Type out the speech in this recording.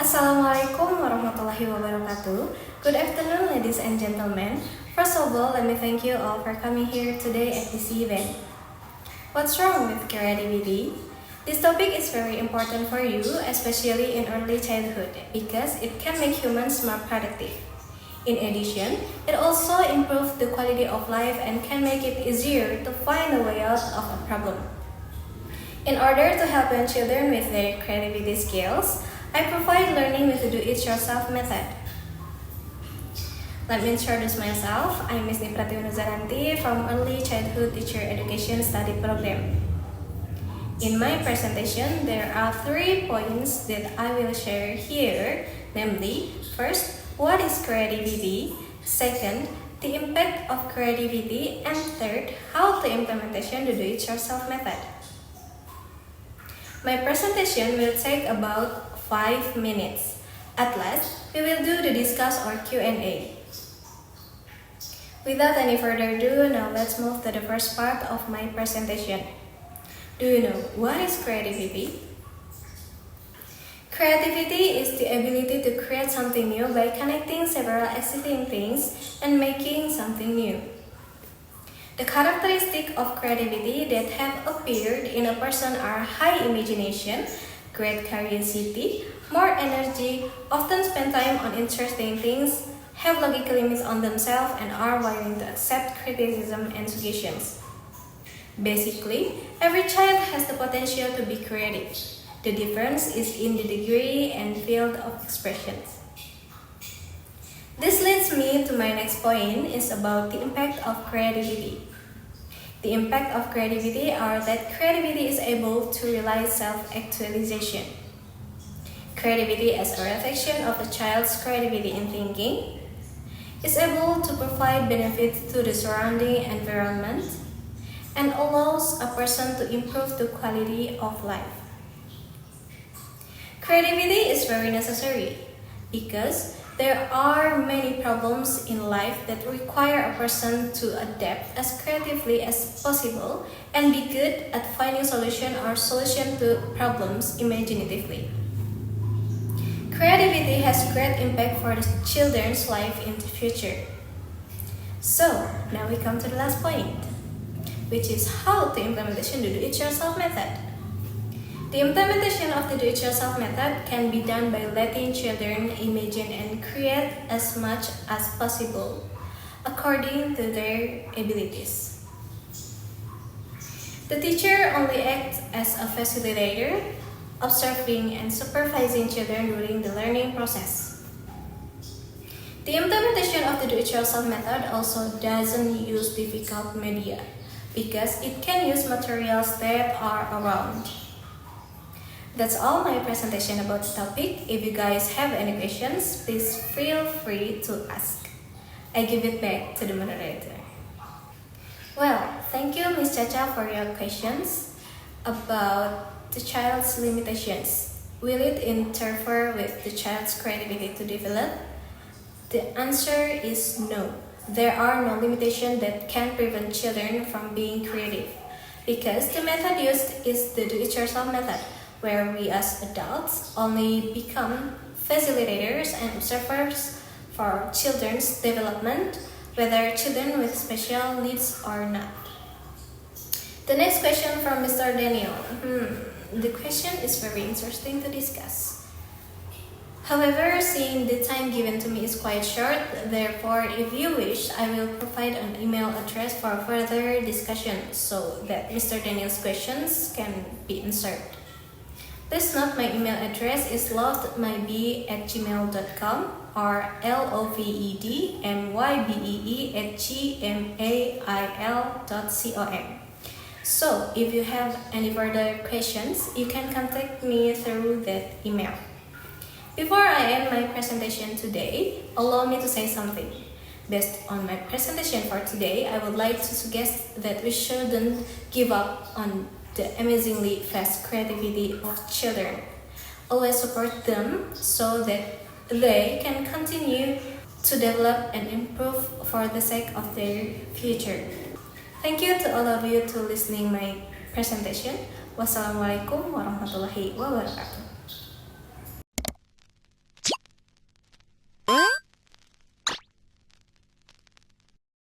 Assalamualaikum warahmatullahi wabarakatuh. Good afternoon, ladies and gentlemen. First of all, let me thank you all for coming here today at this event. What's wrong with creativity? This topic is very important for you, especially in early childhood, because it can make humans more productive. In addition, it also improves the quality of life and can make it easier to find a way out of a problem. In order to help young children with their creativity skills, I provide learning with the do-it-yourself method. Let me introduce myself. I'm Isni Pratiwi from Early Childhood Teacher Education Study Program. In my presentation, there are 3 points that I will share here, namely, first, what is creativity? Second, the impact of creativity, and third, how to implementation the do-it-yourself method. My presentation will take about 5 minutes. At last, we will do the discuss or Q&A. Without any further ado, now let's move to the first part of my presentation. Do you know what is creativity? Creativity is the ability to create something new by connecting several existing things and making something new. The characteristics of creativity that have appeared in a person are high imagination, great curiosity, more energy, often spend time on interesting things, have logical limits on themselves, and are willing to accept criticism and suggestions. Basically, every child has the potential to be creative. The difference is in the degree and field of expressions. This leads me to my next point is about the impact of creativity. The impact of creativity are that creativity is able to realize self-actualization. Creativity as a reflection of a child's creativity in thinking is able to provide benefit to the surrounding environment and allows a person to improve the quality of life. Creativity is very necessary because there are many problems in life that require a person to adapt as creatively as possible and be good at finding solution to problems imaginatively. Creativity has great impact for the children's life in the future. So, now we come to the last point, which is how to implementation the do-it-yourself method. The implementation of the do-it-yourself method can be done by letting children imagine and create as much as possible according to their abilities. The teacher only acts as a facilitator, observing and supervising children during the learning process. The implementation of the do-it-yourself method also doesn't use difficult media because it can use materials that are around. That's all my presentation about the topic. If you guys have any questions, please feel free to ask. I give it back to the moderator. Well, thank you Ms. Chacha for your questions about the child's limitations. Will it interfere with the child's creativity to develop? The answer is no. There are no limitations that can prevent children from being creative because the method used is the do-it-yourself method, where we as adults only become facilitators and observers for children's development, whether children with special needs or not. The next question from Mr. Daniel. The question is very interesting to discuss. However, seeing the time given to me is quite short, therefore, if you wish, I will provide an email address for further discussion so that Mr. Daniel's questions can be answered. Please note my email address is lovedmyb@gmail.com or lovedmybee@gmail.com. So, if you have any further questions, you can contact me through that email. Before I end my presentation today, allow me to say something. Based on my presentation for today, I would like to suggest that we shouldn't give up on the amazingly fast creativity of children. Always support them so that they can continue to develop and improve for the sake of their future. Thank you to all of you to listening my presentation. Wassalamualaikum warahmatullahi wabarakatuh.